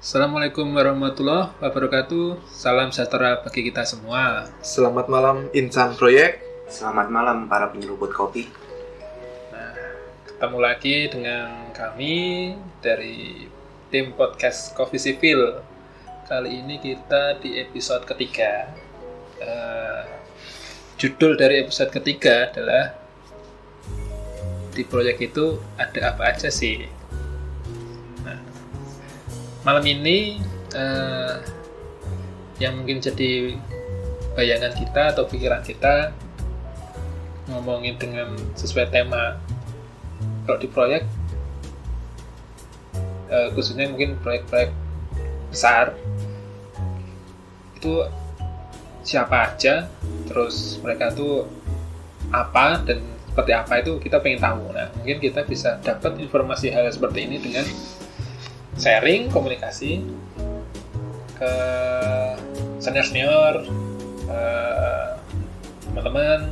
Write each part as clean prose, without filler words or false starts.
Assalamualaikum warahmatullahi wabarakatuh. Salam sejahtera bagi kita semua. Selamat malam Insan Proyek. Selamat malam para penyeruput kopi. Nah, ketemu lagi dengan kami dari tim podcast Coffee Civil. Kali ini kita di episode ketiga. Judul dari episode ketiga adalah di proyek itu ada apa aja sih? Malam ini yang mungkin jadi bayangan kita atau pikiran kita ngomongin dengan sesuai tema. Kalau di proyek khususnya mungkin proyek-proyek besar itu siapa aja, terus mereka tuh apa dan seperti apa itu kita pengen tahu. Nah, mungkin kita bisa dapat informasi hal seperti ini dengan sharing, komunikasi ke senior-senior, teman-teman.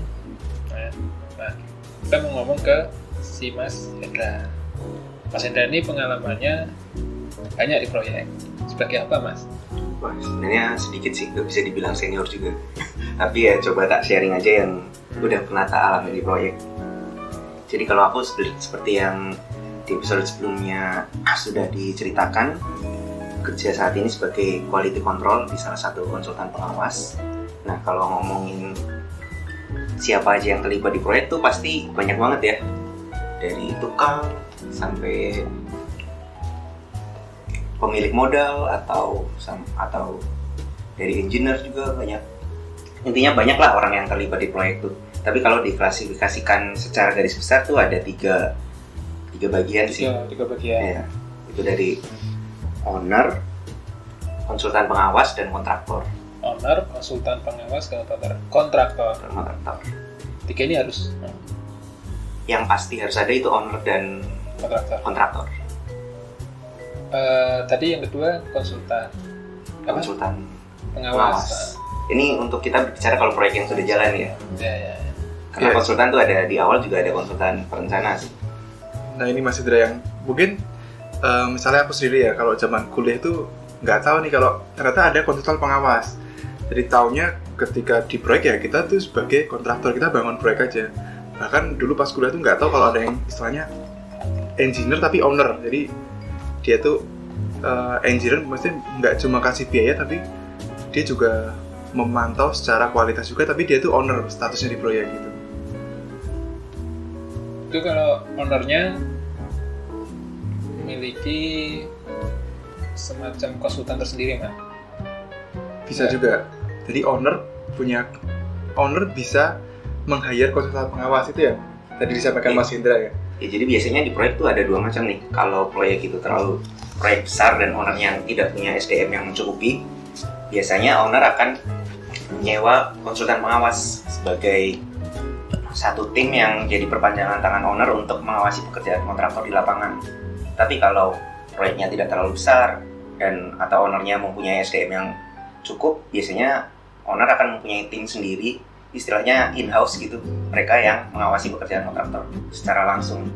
Nah, kita mau ngomong ke si Mas Hendra. Mas Hendra ini pengalamannya banyak di proyek. Sebagai apa, Mas? Wah, sebenarnya sedikit sih, gak bisa dibilang senior juga. Tapi ya coba tak sharing aja yang udah pernah tak alami di proyek. Jadi kalau aku seperti yang di episode sebelumnya sudah diceritakan, kerja saat ini sebagai quality control di salah satu konsultan pengawas. Nah, kalau ngomongin siapa aja yang terlibat di proyek tuh pasti banyak banget ya, dari tukang sampai pemilik modal atau dari engineer juga banyak. Intinya banyak lah orang yang terlibat di proyek tuh. Tapi kalau diklasifikasikan secara garis besar tuh ada tiga bagian sih. Tiga bagian. Ya, itu dari owner, konsultan pengawas, dan kontraktor. Owner, konsultan pengawas, kontraktor. Tiga ini harus. Yang pasti harus ada itu owner dan kontraktor. Tadi yang kedua konsultan. Konsultan pengawas. Ini untuk kita bicara kalau proyek yang sudah jalan ya. Ya. Karena konsultan tuh ada di awal, juga ada konsultan perencana sih. Nah, ini Mas Hendra yang mungkin misalnya aku sendiri ya, kalau zaman kuliah itu nggak tahu nih kalau ternyata ada konsultan pengawas. Jadi taunya ketika di proyek ya kita tuh sebagai kontraktor, kita bangun proyek aja. Bahkan dulu pas kuliah tuh nggak tahu kalau ada yang istilahnya engineer tapi owner. Jadi dia tuh engineer maksudnya nggak cuma kasih biaya, tapi dia juga memantau secara kualitas juga, tapi dia tuh owner statusnya di proyek gitu. Itu kalau ownernya memiliki semacam konsultan tersendiri, Mas? Bisa juga. Jadi owner bisa meng-hire konsultan pengawas itu ya. Tadi disampaikan Mas Hendra ya. Ya, jadi biasanya di proyek tuh ada dua macam nih. Kalau proyek itu terlalu proyek besar dan ownernya tidak punya SDM yang mencukupi, biasanya owner akan menyewa konsultan pengawas sebagai satu tim yang jadi perpanjangan tangan owner untuk mengawasi pekerjaan kontraktor di lapangan. Tapi kalau proyeknya tidak terlalu besar dan atau ownernya mempunyai SDM yang cukup, biasanya owner akan mempunyai tim sendiri, istilahnya in-house gitu. Mereka yang mengawasi pekerjaan kontraktor secara langsung.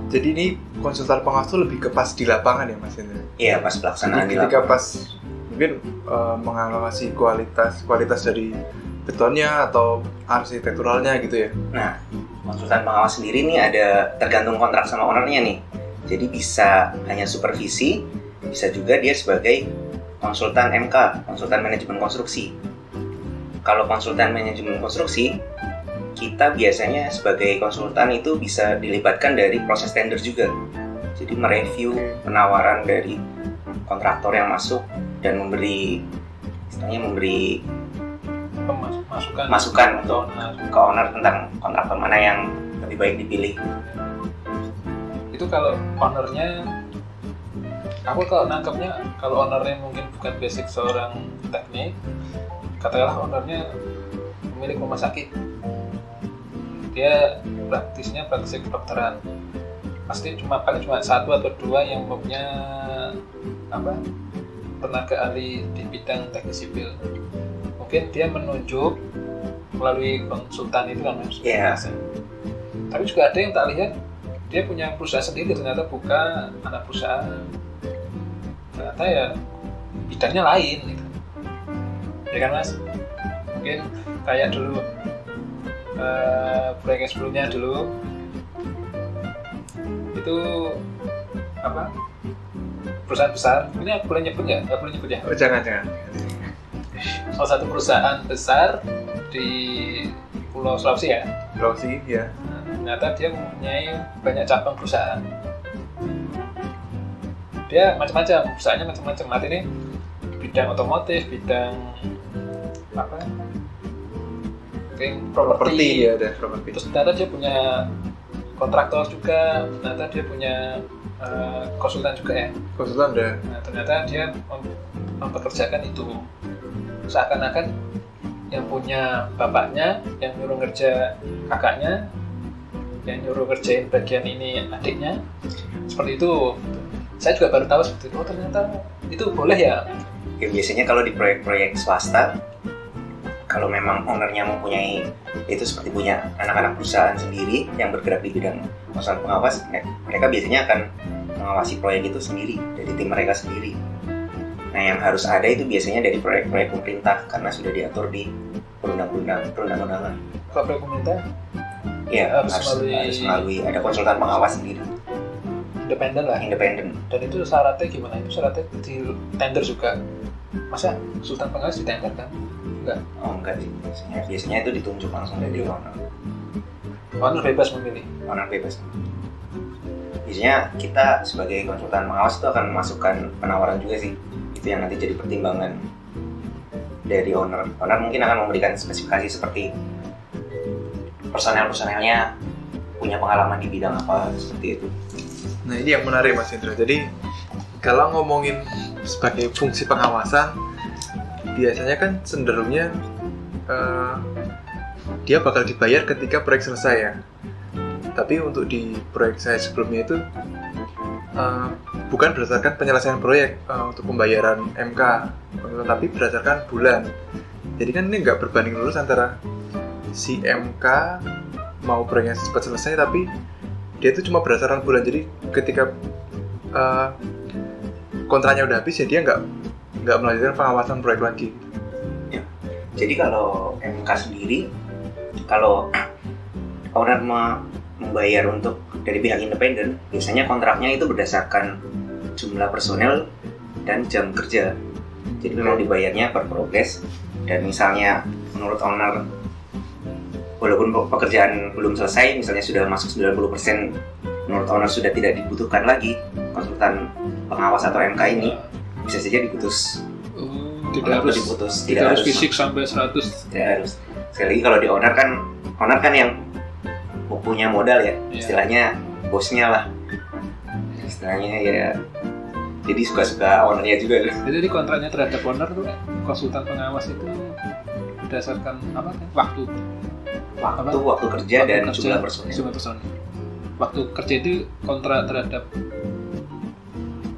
Jadi ini konsultan pengawas itu lebih ke pas di lapangan ya Mas Hendra? Iya, pas pelaksanaan di ketika lapangan. pas mungkin mengawasi kualitas dari betonnya atau arsitekturalnya gitu ya. Nah, konsultan pengawas sendiri nih ada tergantung kontrak sama ownernya nih. Jadi bisa hanya supervisi, bisa juga dia sebagai konsultan MK, konsultan manajemen konstruksi. Kalau konsultan manajemen konstruksi, kita biasanya sebagai konsultan itu bisa dilibatkan dari proses tender juga. Jadi mereview penawaran dari kontraktor yang masuk dan memberi masukan untuk ke owner tentang kontraktor mana yang lebih baik dipilih. Itu kalau ownernya, aku kalau nangkepnya, kalau ownernya mungkin bukan basic seorang teknik, katakanlah ownernya pemilik rumah sakit, dia praktisi kedokteran, pasti paling cuma satu atau dua yang punya tenaga ahli di bidang teknik sipil. Mungkin dia menunjuk melalui konsultan itu kan, Yeah. Tapi juga ada yang tak lihat dia punya perusahaan sendiri, ternyata buka anak perusahaan ternyata ya bidangnya lain gitu. Ya kan Mas? Mungkin kayak dulu proyek sebelumnya dulu itu apa, perusahaan besar, ini aku boleh nyebut nggak? Nggak boleh nyebut ya? Oh, jangan. Salah satu perusahaan besar di Pulau Sulawesi ya. Sulawesi ya. Nah, ternyata dia mempunyai banyak cabang perusahaan. Dia macam-macam, perusahaannya macam-macam. Artinya bidang otomotif, bidang apa? Properti ya, ada properti. Terus ternyata dia punya kontraktor juga, ternyata dia punya konsultan juga ya. Konsultan ada. Nah, ternyata dia mempekerjakan itu seakan-akan yang punya bapaknya, yang nyuruh kerja kakaknya, yang nyuruh kerjain bagian ini adiknya, seperti itu. Saya juga baru tahu seperti itu. Oh, ternyata itu boleh ya. Ya biasanya kalau di proyek-proyek swasta, kalau memang ownernya mempunyai, itu seperti punya anak-anak perusahaan sendiri yang bergerak di bidang konsultan pengawas, mereka biasanya akan mengawasi proyek itu sendiri dari tim mereka sendiri. Nah, yang harus ada itu biasanya dari proyek-proyek pemerintah karena sudah diatur di perundang-undangan. Kalau proyek pemerintah Ya, harus melalui ada konsultan pengawas sendiri, independen lah. independen. Dan itu syaratnya gimana? Itu syaratnya di tender juga. Masa konsultan pengawas di tender kan? Enggak. Oh enggak sih, biasanya itu ditunjuk langsung dari owner. Owner bebas memilih. Owner bebas. Biasanya kita sebagai konsultan pengawas itu akan memasukkan penawaran juga sih. Itu yang nanti jadi pertimbangan dari owner. Owner mungkin akan memberikan spesifikasi seperti personel-personelnya punya pengalaman di bidang apa, seperti itu. Nah, ini yang menarik Mas Indra. Jadi kalau ngomongin sebagai fungsi pengawasan, biasanya kan cenderungnya dia bakal dibayar ketika proyek selesai ya. Tapi untuk di proyek saya sebelumnya itu bukan berdasarkan penyelesaian proyek untuk pembayaran MK, tapi berdasarkan bulan. Jadi kan ini nggak berbanding lurus antara si MK mau proyeknya cepat selesai, tapi dia itu cuma berdasarkan bulan. Jadi ketika kontraknya udah habis ya dia nggak melanjutkan pengawasan proyek lagi. Ya. Jadi kalau MK sendiri, kalau owner membayar untuk dari pihak independen, biasanya kontraknya itu berdasarkan jumlah personel dan jam kerja. Jadi memang dibayarnya per progres. Dan misalnya menurut owner, walaupun pekerjaan belum selesai, misalnya sudah masuk 90%, menurut owner sudah tidak dibutuhkan lagi konsultan pengawas atau MK ini, bisa saja diputus. Tidak harus fisik sampai 100. Tidak harus. Sekali lagi kalau di owner kan yang punya modal ya, istilahnya bosnya lah. Istilahnya ya, jadi suka-suka ownernya juga. Jadi kontraknya terhadap owner tuh konsultan pengawas itu berdasarkan apa kan? Waktu kerja dan jumlah personil. Waktu kerja itu kontrak terhadap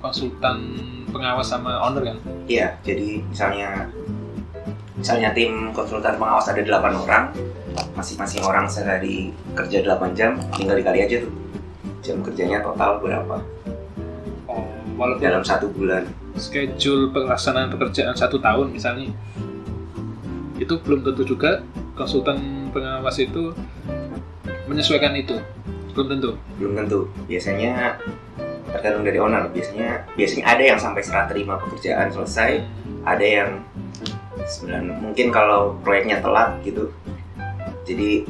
konsultan pengawas sama owner kan? Iya, jadi misalnya tim konsultan pengawas ada 8 orang, masing-masing orang sehari kerja 8 jam, tinggal dikali aja tuh jam kerjanya total berapa. Walaupun dalam 1 bulan. Schedule pelaksanaan pekerjaan 1 tahun misalnya, itu belum tentu juga konsultan pengawas itu menyesuaikan itu. Belum tentu. Biasanya tergantung dari owner. Biasanya ada yang sampai serah terima pekerjaan selesai, ada yang mungkin kalau proyeknya telat gitu, jadi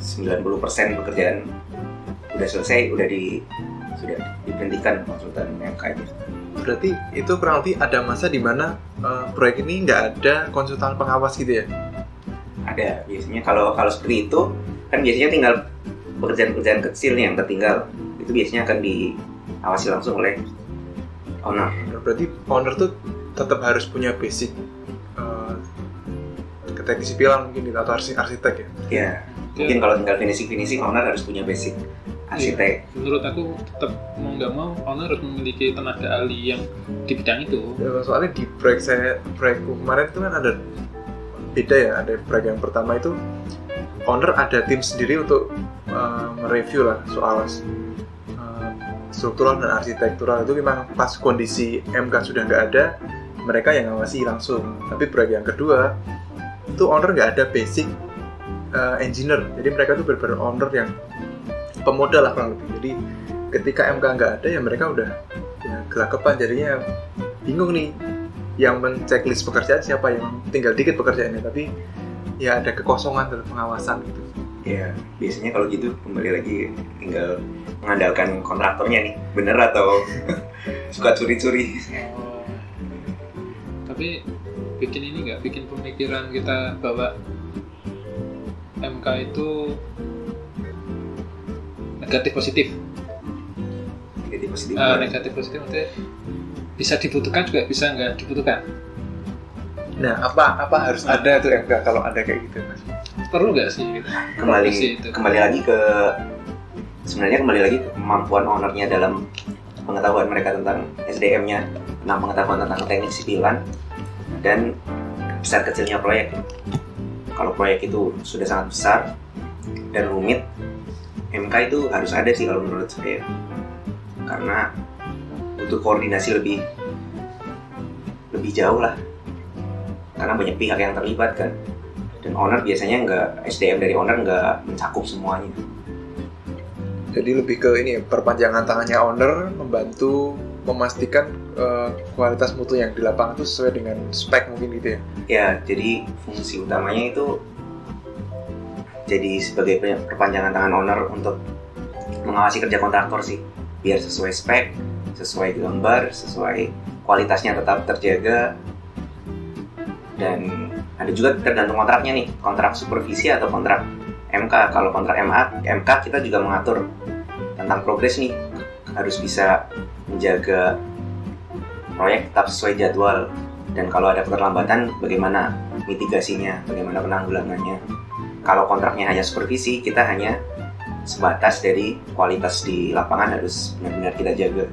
90% pekerjaan udah selesai, sudah diberhentikan konsultan MK itu. Berarti itu kurang lebih ada masa di mana proyek ini nggak ada konsultan pengawas gitu ya? Ada, biasanya kalau seperti itu kan biasanya tinggal pekerjaan-pekerjaan kecil yang tertinggal, itu biasanya akan diawasi langsung oleh owner. Berarti owner tuh tetap harus punya basic teknik sipilan mungkin atau arsitek ya? Iya, mungkin kalau tinggal finishing owner harus punya basic arsitek. Ya, menurut aku tetap mau nggak mau owner harus memiliki tenaga ahli yang di bidang itu. Ya, soalnya di proyekku kemarin itu kan ada beda ya. Ada proyek yang pertama itu owner ada tim sendiri untuk mereview lah struktural dan arsitektural itu memang pas kondisi MK sudah nggak ada, mereka yang ngawasi langsung. Tapi proyek yang kedua itu owner nggak ada basic engineer, jadi mereka tuh benar-benar owner yang pemodal lah kurang lebih. Jadi ketika MK nggak ada ya mereka udah ya gelagapan, jadinya bingung nih yang men-checklist pekerjaan siapa, yang tinggal dikit pekerjaannya tapi ya ada kekosongan dalam pengawasan gitu. Ya, biasanya kalau gitu kembali lagi tinggal mengandalkan kontraktornya nih, bener atau suka curi-curi. Tapi bikin ini nggak, bikin pemikiran kita bahwa MK itu negatif positif. Negatif positif maksudnya bisa dibutuhkan juga bisa nggak dibutuhkan. Nah, apa harus ada tuh MK kalau ada kayak gitu, Mas? Perlu nggak sih? Kembali lagi ke kemampuan ownernya dalam pengetahuan mereka tentang SDM-nya, tentang pengetahuan tentang teknik sipilan, dan besar kecilnya proyek. Kalau proyek itu sudah sangat besar dan rumit, MK itu harus ada sih kalau menurut saya, karena butuh koordinasi lebih jauh lah, karena banyak pihak yang terlibat kan, dan owner biasanya SDM dari owner nggak mencakup semuanya. Jadi lebih ke ini, perpanjangan tangannya owner, membantu memastikan kualitas mutu yang di lapangan itu sesuai dengan spek mungkin gitu ya? Ya, jadi fungsi utamanya itu jadi sebagai perpanjangan tangan owner untuk mengawasi kerja kontraktor sih, biar sesuai spek, sesuai gambar, sesuai kualitasnya tetap terjaga. Dan ada juga tergantung kontraknya nih, kontrak supervisi atau kontrak MK. Kalau kontrak MK kita juga mengatur tentang progres nih, harus bisa menjaga proyek tetap sesuai jadwal, dan kalau ada keterlambatan bagaimana mitigasinya, bagaimana penanggulangannya. Kalau kontraknya hanya supervisi, kita hanya sebatas dari kualitas di lapangan harus benar-benar kita jaga.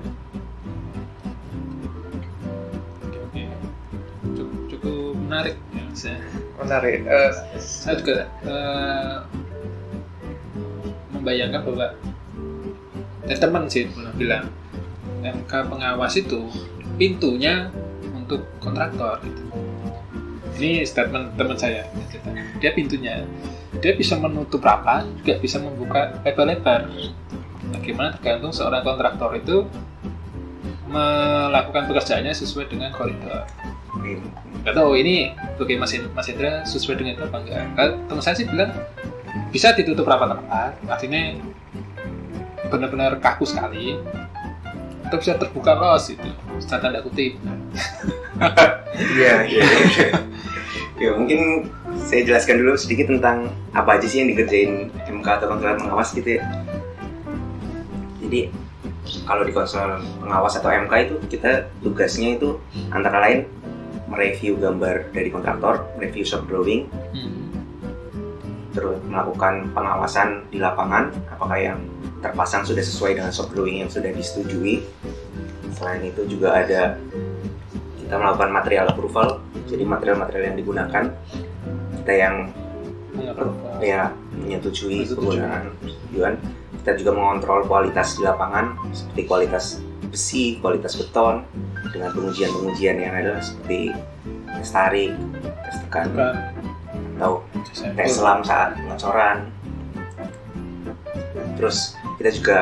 Cukup menarik ya, Menarik. Saya juga membayangkan bahwa teman sih bilang MK pengawas itu pintunya untuk kontraktor gitu. Ini statement teman saya, dia pintunya, dia bisa menutup rapat, juga bisa membuka lebar-lebar. Bagaimana tergantung seorang kontraktor itu melakukan pekerjaannya sesuai dengan koridor. Nggak tahu ini bagi Mas Indra sesuai dengan itu apa enggak. Kalau teman saya sih bilang bisa ditutup rapat-rapat, artinya benar-benar kaku sekali, atau bisa terbuka los itu, secara tanda kutip. Iya. Ya mungkin saya jelaskan dulu sedikit tentang apa aja sih yang dikerjain MK atau konsulen pengawas gitu ya. Jadi kalau di konsulen pengawas atau MK itu kita tugasnya itu antara lain mereview gambar dari kontraktor, review shop drawing, terus melakukan pengawasan di lapangan apakah yang terpasang sudah sesuai dengan shop drawing yang sudah disetujui. Selain itu juga ada kita melakukan material approval, jadi material-material yang digunakan kita yang menyetujui penggunaan persetujuan. Kita juga mengontrol kualitas di lapangan seperti kualitas besi, kualitas beton dengan pengujian yang ada seperti tes tarik, tes tekan, atau tes selam saat pengecoran. Terus kita juga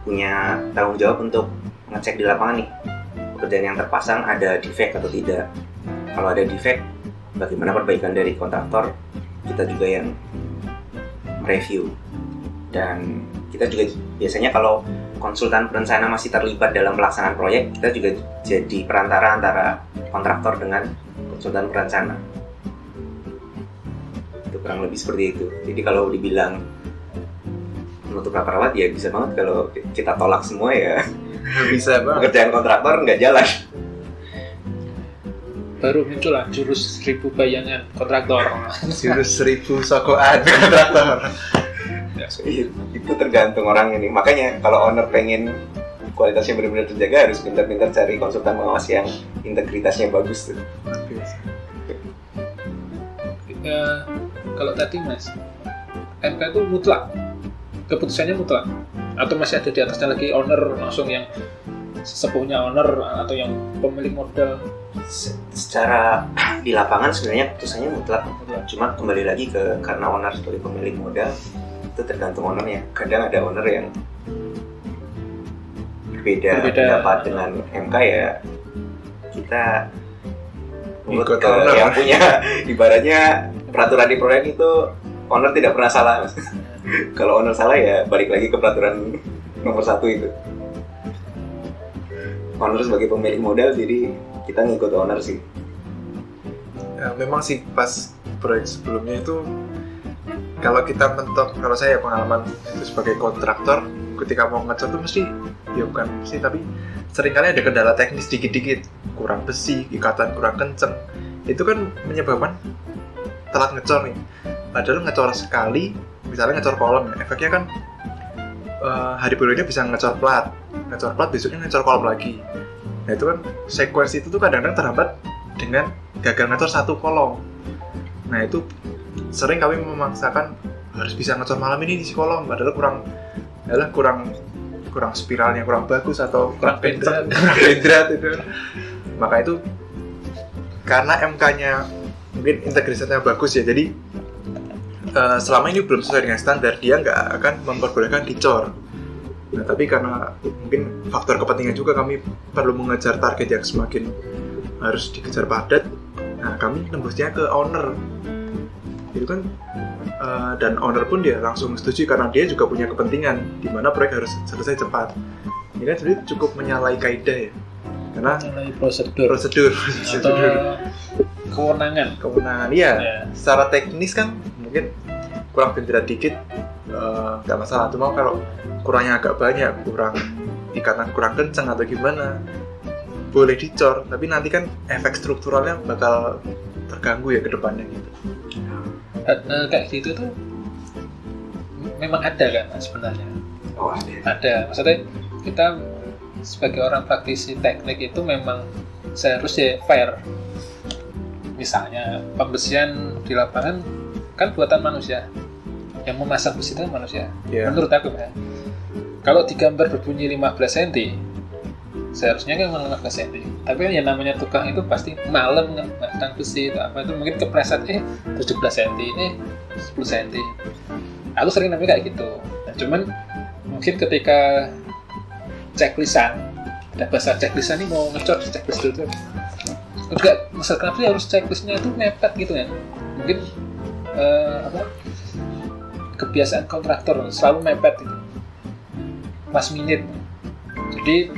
punya tanggung jawab untuk mengecek di lapangan nih, pekerjaan yang terpasang ada defect atau tidak. Kalau ada defect, bagaimana perbaikan dari kontraktor, kita juga yang mereview. Dan kita juga biasanya kalau konsultan perencana masih terlibat dalam pelaksanaan proyek, kita juga jadi perantara antara kontraktor dengan konsultan perencana. Itu kurang lebih seperti itu. Jadi kalau dibilang menutup rapat-rapat ya bisa banget, kalau kita tolak semua ya bisa banget. Pekerjaan kontraktor nggak jalan. Baru muncul lah jurus 1000 bayangan kontraktor. Jurus 1000 sokoan kontraktor. Itu tergantung orang ini. Makanya kalau owner pengen kualitasnya benar-benar terjaga, harus pintar-pintar cari konsultan pengawas yang integritasnya bagus tuh. Kalau tadi Mas, MK itu mutlak, keputusannya mutlak. atau masih ada di atasnya lagi owner langsung yang sepupunya owner atau yang pemilik modal? Secara di lapangan sebenarnya putusannya mutlak. Cuma kembali lagi karena owner sebagai pemilik modal itu tergantung ownernya. Kadang ada owner yang berbeda pendapat dengan MK, ya kita ikut ke yang punya ibaratnya peraturan di proyek itu owner tidak pernah salah. Kalau owner salah ya balik lagi ke peraturan nomor 1 itu. Owner sebagai pemilik modal, jadi kita ngikut owner sih. Ya, memang sih pas proyek sebelumnya itu kalau kita mentok, kalau saya pengalaman itu sebagai kontraktor, ketika mau ngecor tuh mesti, ya bukan mesti, tapi seringkali ada kendala teknis dikit-dikit, kurang besi, ikatan kurang kenceng, itu kan menyebabkan telat ngecor nih. Padahal ngecor sekali, misalnya ngecor kolom ya, efeknya kan hari berikutnya bisa ngecor plat besoknya ngecor kolom lagi. Nah itu kan sekuensi itu tuh kadang-kadang terhambat dengan gagal ngecor satu kolom. Nah itu sering kami memaksakan harus bisa ngecor malam ini di si kolom, padahal kurang spiralnya kurang bagus atau kurang pendrat itu. Maka itu karena MK-nya mungkin integrasinya bagus ya, jadi selama ini belum sesuai dengan standar, dia nggak akan memperbolehkan dicor. Nah tapi karena mungkin faktor kepentingan juga, kami perlu mengejar target yang semakin harus dikejar padat. Nah kami nembusnya ke owner itu kan, dan owner pun dia langsung setuju karena dia juga punya kepentingan di mana proyek harus selesai cepat. Ini kan sebenarnya cukup menyalahi kaidah ya, karena prosedur atau kewenangan iya. Secara teknis kan mungkin kurang benderat dikit nggak masalah, cuma kalau kurangnya agak banyak, ikatan kurang kencang atau gimana, boleh dicor, tapi nanti kan efek strukturalnya bakal terganggu ya ke depannya gitu. Kayak gitu tuh memang ada kan sebenarnya? Oh ada. Maksudnya kita sebagai orang praktisi teknik itu memang seharusnya fair. Misalnya pembesian di lapangan kan buatan manusia, yang memasang besi itu manusia. Menurut aku ya, kalau digambar berbunyi 15 cm seharusnya kan 15 cm, tapi yang namanya tukang itu pasti malam ngemasang besi itu apa itu mungkin kepleset 17 cm 10 cm. Aku sering namanya kayak gitu. Nah, cuman mungkin ketika checklistan, ada bahasa checklistan ini mau ngecor checklist dulu enggak, masalah kenapa sih harus checklistnya itu mepet gitu kan? Mungkin kebiasaan kontraktor selalu mepet gitu, last minute. Jadi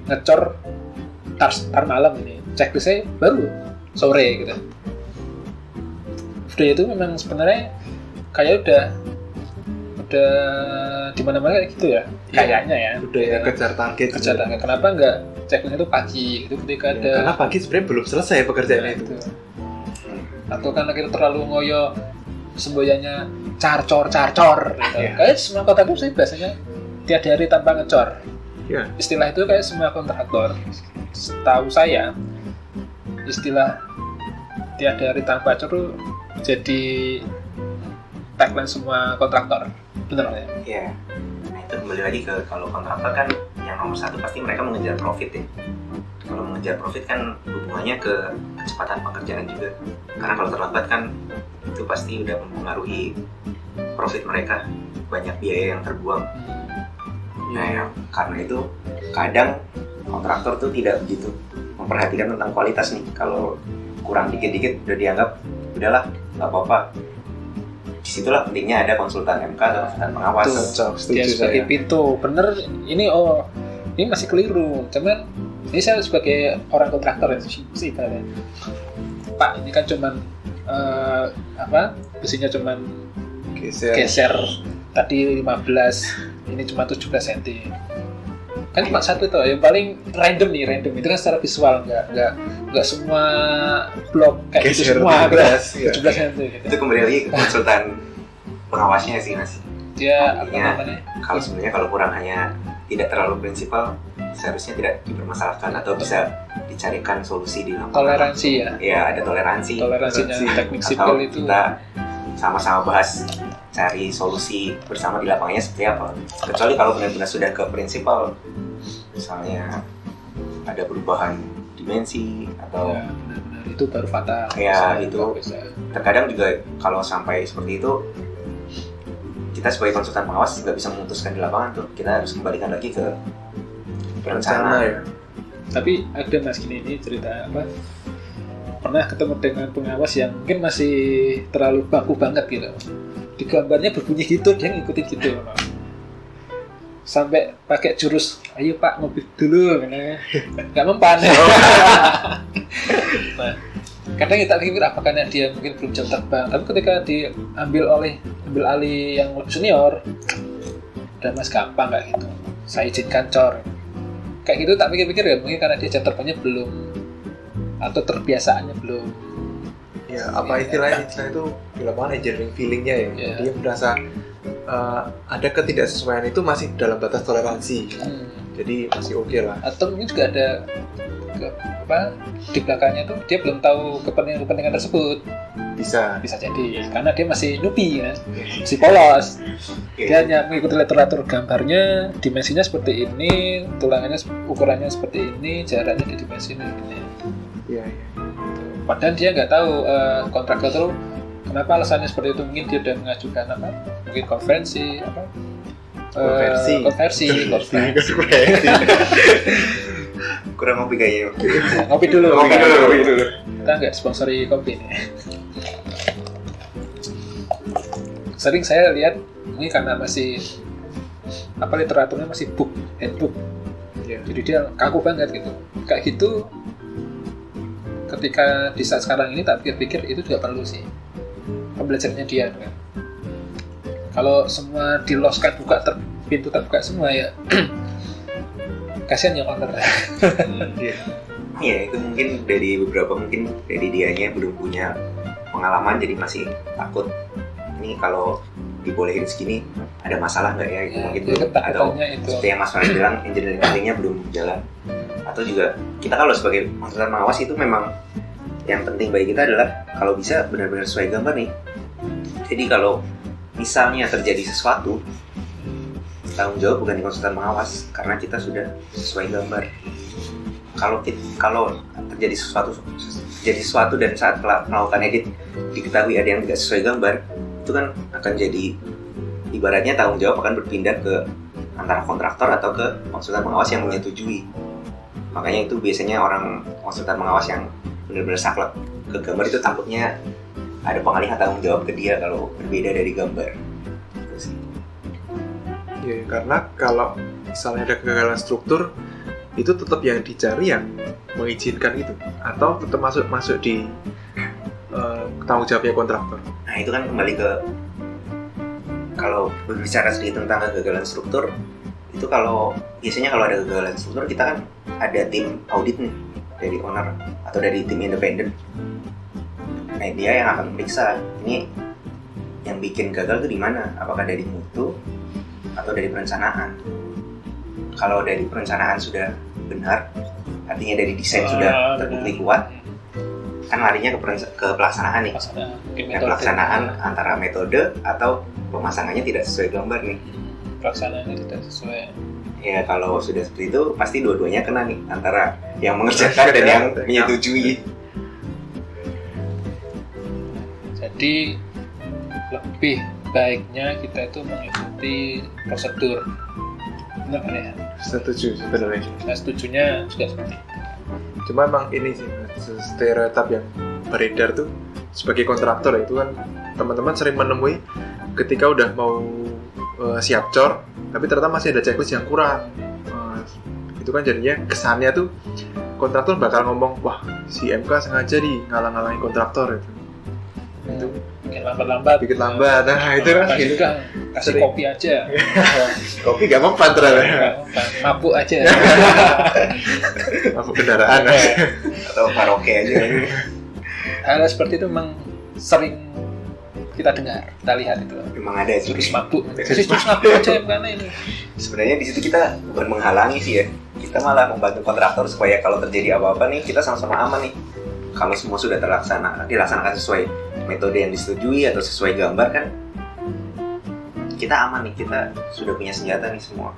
ngecor tar malam ini, checklistnya baru sore gitu. Udah itu memang sebenarnya kayak udah di mana-mana kayak gitu ya, kayaknya ya. Udah ya, kejar target. Kenapa nggak checklistnya itu pagi itu ketika ada? Karena pagi sebenarnya belum selesai pekerjaannya itu. Atau karena kita terlalu ngoyo semboyannya carcor gitu. Kayak semua kontraktor sih biasanya tiada hari tanpa ngecor. Istilah itu kayak semua kontraktor, setahu saya istilah tiada hari tanpa ngecor jadi tagline semua kontraktor. Benar ya? Iya. Nah itu kembali lagi ke kalau kontraktor kan yang nomor 1 pasti mereka mengejar profit ya. Kalau mengejar profit kan hubungannya ke kecepatan pekerjaan juga. Karena kalau terlambat kan itu pasti udah mempengaruhi profit mereka, banyak biaya yang terbuang. Nah ya, karena itu kadang kontraktor tuh tidak begitu memperhatikan tentang kualitas nih. Kalau kurang dikit-dikit udah dianggap udahlah nggak apa-apa. Disitulah pentingnya ada konsultan MK atau konsultan pengawas. Dia sebagai pintu, bener ini ini masih keliru. Cuman ini saya sebagai orang kontraktor ya sih kan. Pak ini kan cuman besinya cuman geser tadi 15, ini cuma 17 cm. Kan cuma satu tuh, yang paling random itu kan secara visual, nggak semua blok kayak gitu semua 17 cm gitu. Itu kembali lagi ke konsultan pengawasnya sih mas. Dia kalau sebenarnya kalau kurang hanya tidak terlalu prinsipal, seharusnya tidak dipermasalahkan atau bisa dicarikan solusi di lapangan. Toleransi ya. Iya, ada toleransinya teknik sipil itu. Kita sama-sama bahas cari solusi bersama di lapangnya seperti apa. Kecuali kalau benar-benar sudah ke prinsipal, misalnya ada perubahan dimensi atau Ya, benar-benar itu baru fatal. Ya, Bisa, itu. bisa. terkadang juga kalau sampai seperti itu kita sebagai konsultan pengawas nggak bisa memutuskan di lapangan tuh, kita harus kembalikan lagi ke perencanaan. ya. Tapi ada mas gini, ini cerita apa? Pernah ketemu dengan pengawas yang mungkin masih terlalu baku banget gitu. Di gambarnya berbunyi gitu, dia ngikutin gitu. Sampai pakai jurus, ayo pak ngopi dulu, nggak mempan. Nah, kadang kita pikir apa karena dia mungkin belum jam terbang, tapi ketika diambil alih yang lebih senior, udah mas gampang kayak gitu, saya izinkan cor. Kayak gitu tak pikir-pikir ya mungkin karena dia jam terbangnya belum atau terbiasaannya belum. Ya, apa istilahnya itu di lapangan engineering feelingnya ya. Yeah. Dia merasa ada ketidaksesuaian itu masih dalam batas toleransi. Jadi masih oke lah. Atau mungkin juga ada di belakangnya tuh dia belum tahu kepentingan tersebut. Bisa. Bisa jadi karena dia masih newbie kan, masih polos. Dia hanya mengikuti literatur gambarnya, dimensinya seperti ini, tulangannya ukurannya seperti ini, jaraknya di dimensi ini. Iya, iya. Padahal dia nggak tahu kontraktor itu kenapa alasannya seperti itu. Mungkin dia sudah mengajukan apa? Mungkin konversi apa? Konversi. Kurang ngopi kayaknya. Ngopi dulu. Ngopi dulu. Kita nggak sponsori kopi nih. Sering saya lihat ini karena masih literaturnya masih handbook. Iya. Jadi dia kaku banget gitu. Kayak gitu. Ketika di saat sekarang ini tak pikir-pikir itu juga perlu sih pembelajarannya dia kan. Kalau semua diloskan pintu terbuka semua ya kasihan yang owner. Iya, itu mungkin dari dianya belum punya pengalaman jadi masih takut. Ini kalau dibolehin segini ada masalah nggak ya? Itu Ya, mungkin itu belum. Atau ketakutannya itu. seperti yang Mas Farhan bilang, engineering-nya belum jalan. Atau juga kita kalau sebagai konsultan pengawas itu memang yang penting bagi kita adalah kalau bisa benar-benar sesuai gambar nih. Jadi kalau misalnya terjadi sesuatu, tanggung jawab bukan di konsultan pengawas karena kita sudah sesuai gambar. Kalau terjadi sesuatu dan saat melakukan edit diketahui ada yang tidak sesuai gambar, itu kan akan jadi ibaratnya tanggung jawab akan berpindah ke antara kontraktor atau ke konsultan pengawas yang menyetujui. Makanya itu biasanya orang konsultan pengawas yang benar-benar saklek ke gambar itu takutnya ada pengalihan tanggung jawab ke dia kalau berbeda dari gambar. Itu sih. Ya, karena kalau misalnya ada kegagalan struktur, itu tetap yang dicari yang mengizinkan itu, atau tetap masuk di tanggung jawabnya kontraktor. Nah itu kan kembali ke kalau berbicara sedikit tentang kegagalan struktur, itu biasanya kalau ada kegagalan struktur kita kan ada tim audit nih dari owner atau dari tim independen. Nah dia yang akan periksa ini yang bikin gagal itu di mana, apakah dari mutu atau dari perencanaan. Kalau dari perencanaan sudah benar, artinya dari desain sudah terbukti kuat, kan larinya ke pelaksanaan nih. Pelaksanaan antara metode atau pemasangannya tidak sesuai gambar nih. Pelaksanaannya tidak sesuai. Ya kalau sudah seperti itu pasti dua-duanya kena nih, antara yang mengerjakan dan yang menyetujui. Jadi lebih baiknya kita itu mengikuti prosedur. Benar kan ya? Setuju sebenarnya. Saya setujunya juga seperti itu. Cuma emang ini sih stereotip yang beredar tuh sebagai kontraktor itu kan teman-teman sering menemui ketika udah mau siap cor, tapi ternyata masih ada checklist yang kurang. Itu kan jadinya kesannya tuh kontraktor bakal ngomong, wah si MK sengaja ngalang-ngalangin kontraktor itu. Itu bikin lambat. Bikin lambat. Nah itu kan ini kan kasih sering. kopi aja. Kopi gak mempan ternyata. Mabuk aja. Mabuk kendaraan. Atau karaoke aja. Hal seperti itu memang sering kita dengar, kita lihat itu. Memang ada sih. Jurus mabuk. Jadi jurus mabuk aja karena ini. Sebenarnya di situ kita bukan menghalangi sih ya. Kita malah membantu kontraktor supaya kalau terjadi apa-apa nih kita sama-sama aman nih. Kalau semua sudah dilaksanakan sesuai metode yang disetujui atau sesuai gambar kan kita aman nih, kita sudah punya senjata nih semua.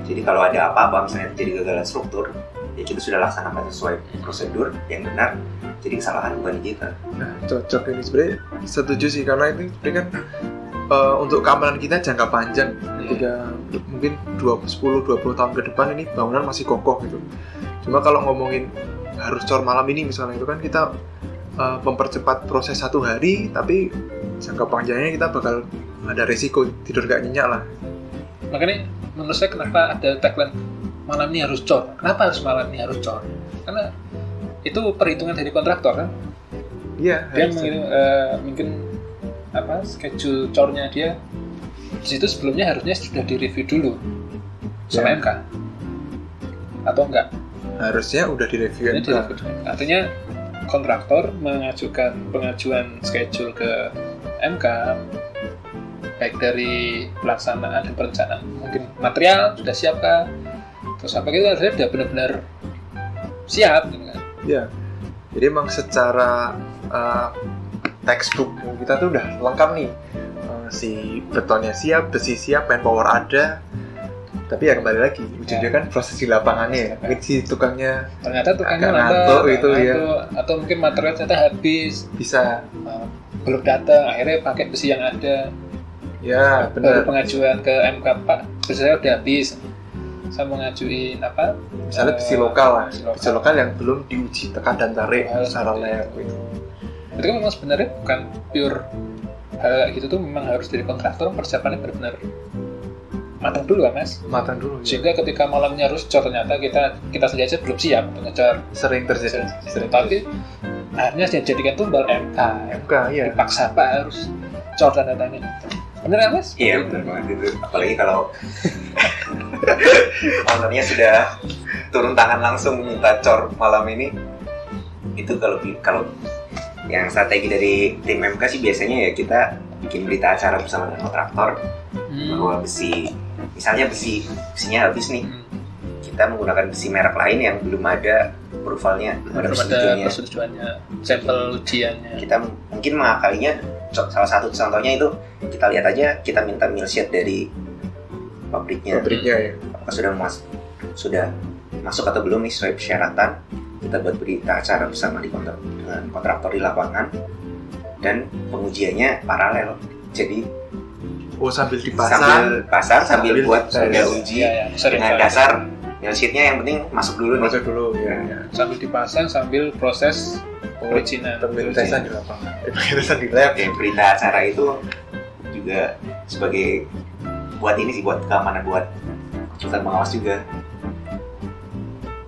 Jadi kalau ada apa-apa misalnya terjadi kegagalan struktur, ya kita sudah laksanakan sesuai prosedur yang benar. Jadi kesalahan bukan di kita. Nah, cocok ini sebenarnya setuju sih, karena itu sebenarnya kan untuk keamanan kita jangka panjang. Ketika mungkin 10-20 tahun ke depan ini bangunan masih kokoh gitu. Cuma kalau ngomongin harus cor malam ini misalnya, itu kan kita mempercepat proses 1 hari, tapi jangka panjangnya kita bakal ada resiko tidur gak nyenyak lah. Makanya menurut saya kenapa ada tagline malam ini harus cor. Kenapa harus malam ini harus cor? Karena itu perhitungan dari kontraktor kan. Iya. Dia mungkin schedule cornya dia di situ sebelumnya harusnya sudah direview dulu sama MK atau enggak? Harusnya udah direview MK. Artinya kontraktor mengajukan pengajuan schedule ke MK baik dari pelaksanaan dan perencanaan, mungkin material sudah siapkah, terus apa gitu harusnya sudah benar-benar siap gitu kan. Iya. Jadi emang secara textbook kita tuh udah lengkap nih, si betonnya siap, besi siap, manpower ada, tapi ya kembali lagi ujungnya kan proses di lapangannya ya. Mungkin si tukangnya ngantuk gitu ya, atau mungkin material ternyata habis, bisa belum datang, akhirnya pakai besi yang ada. Ya benar. Baru pengajuan ke MK, Pak besi saya udah habis, saya mau ngajuin misalnya besi lokal lah, besi lokal yang belum diuji tekan dan tarik secara lab gitu. Itu kan memang sebenarnya bukan pure hal gitu tuh, memang harus dari kontraktor persiapannya benar-benar matang dulu kan Mas? Matang dulu. Sehingga ketika malamnya harus cor, ternyata kita saja belum siap untuk ngecor. Sering terjadi. Tapi akhirnya dijadikan tumbal MK. Iya. Dipaksa Pak harus cor tanda tangan. Bener ya Mas? Iya benar banget itu. Apalagi kalau ownernya sudah turun tangan langsung minta cor malam ini. Itu kalau yang strategi dari tim MK sih biasanya ya kita bikin berita acara bersama dengan kontraktor bahwa misalnya besinya habis nih, kita menggunakan besi merek lain yang belum ada approvalnya, belum ada persetujuannya, sampel ujiannya. Kita mungkin mengakalinya, salah satu contohnya itu kita lihat aja, kita minta mill sheet dari pabriknya ya. Apakah sudah masuk atau belum nih sesuai persyaratan. Kita buat berita acara bersama dengan kontraktor di lapangan, dan pengujiannya paralel. Jadi sambil dipasang, sambil buat sudah uji dengan dasar mill sheet-nya, yang penting masuk dulu ya. Sambil dipasang, sambil proses perizinan, pembentesan di lapangan, pembentesan di lab. Berita acara itu juga sebagai buat keamanan buat konsultan pengawas juga.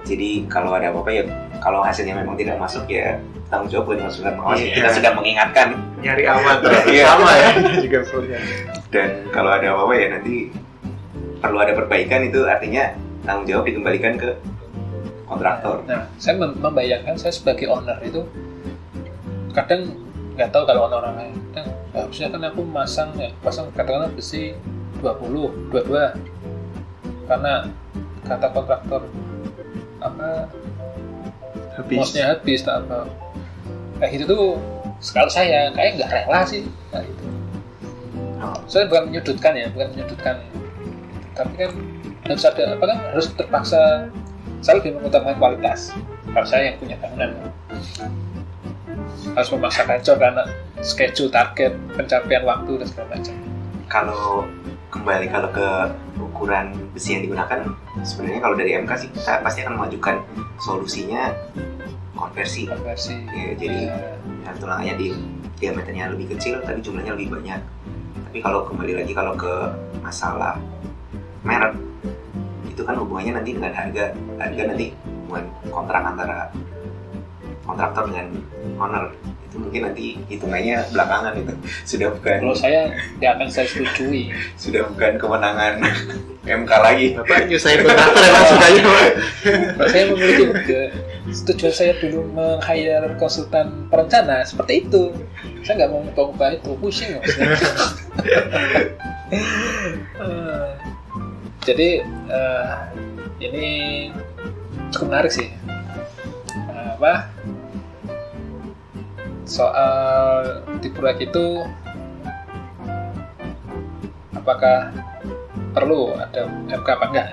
Jadi kalau ada apa-apa ya, kalau hasilnya memang tidak masuk ya tanggung jawab buat konsultan pengawas. Kita sudah mengingatkan, nyari aman sama ya juga perlunya. Dan kalau ada apa-apa ya nanti perlu ada perbaikan, itu artinya tanggung jawab dikembalikan ke kontraktor. Nah, saya membayangkan saya sebagai owner itu kadang nggak tahu kalau orang lain. Harusnya kan aku pasang katakanlah besi 22, karena kata kontraktor mosnya habis tak apa. Kayak gitu tuh kalau saya kayak nggak rela sih kayak gitu. Saya bukan menyudutkan, tapi kan harus ada harus terpaksa. Saya lebih mengutamakan kualitas. Kalau saya yang punya bangunan harus memaksakan cor karena schedule, target, pencapaian waktu dan segala macam. Kalau ke ukuran besi yang digunakan, sebenarnya kalau dari MK sih kita pasti akan mengajukan solusinya konversi. Ya, jadi tulangannya di diameternya lebih kecil tapi jumlahnya lebih banyak. Tapi kalau kembali lagi kalau ke masalah merek, itu kan hubungannya nanti dengan harga nanti hubungan kontrak antara kontraktor dengan owner. Itu mungkin nanti hitungannya belakangan, itu sudah bukan. Kalau saya tidak akan saya setujui. Sudah bukan kewenangan MK lagi. Bapak nyusahin kontraktor emang sukanya. Saya memiliki setujuan saya dulu meng-hire konsultan perencana seperti itu. Saya nggak mau ngubah itu, pusing maksudnya. Jadi ini cukup menarik sih. Soal di proyek itu apakah perlu ada MK apa enggak?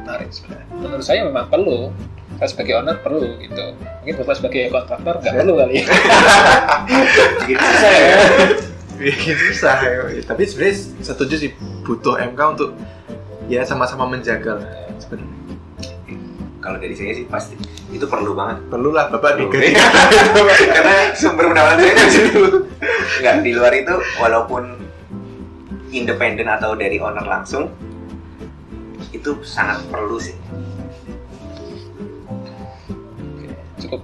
Menarik sebenarnya. Menurut saya memang perlu. Saya sebagai owner perlu gitu. Mungkin Bapak sebagai kontraktor nggak perlu kali. Gitu susah ya. Bikin susah ya. Tapi sebenarnya setuju sih, butuh MK untuk ya sama-sama menjaga lah sebenarnya. Kalau dari saya sih pasti itu perlu banget. Perlulah Bapak Perlu. digaji. Karena sumber pendapatan saya dari situ. Nggak, di luar itu walaupun independen atau dari owner langsung, itu sangat perlu sih. Cukup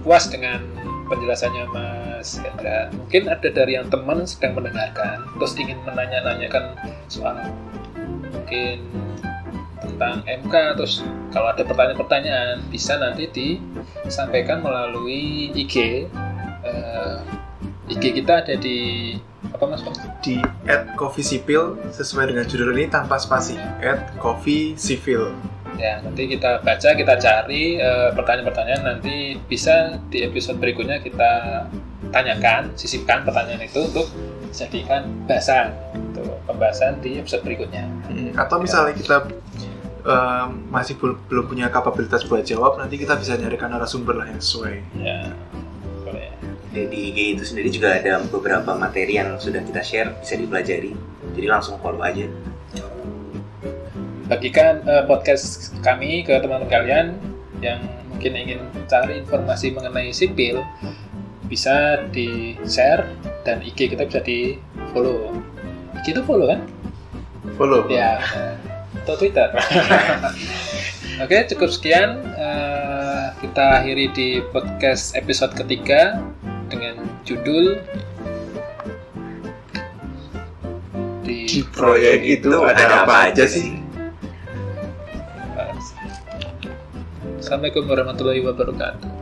puas dengan penjelasannya Mas Hendra. Mungkin ada dari yang teman sedang mendengarkan terus ingin menanya-nanyakan soal mungkin tentang MK, terus kalau ada pertanyaan-pertanyaan bisa nanti disampaikan melalui IG. IG kita ada di apa Mas? Di @coffeesipil sesuai dengan judul ini tanpa spasi @coffeesipil. Ya, nanti kita baca, kita cari pertanyaan-pertanyaan, nanti bisa di episode berikutnya kita tanyakan, sisipkan pertanyaan itu untuk jadikan bahasan, untuk pembahasan di episode berikutnya. Atau misalnya kita masih belum punya kapabilitas buat jawab, nanti kita bisa nyarikan narasumber lah yang sesuai. Ya, boleh. Di IG itu sendiri juga ada beberapa materi yang sudah kita share, bisa dipelajari. Jadi langsung follow aja. Bagikan podcast kami ke teman-teman kalian yang mungkin ingin cari informasi mengenai sipil, bisa di-share dan IG kita bisa di-follow. IG itu follow kan? Follow. Ya, atau Twitter. Oke, cukup sekian. Kita akhiri di podcast episode ketiga dengan judul Di proyek itu ada apa aja sih? Assalamualaikum warahmatullahi wabarakatuh.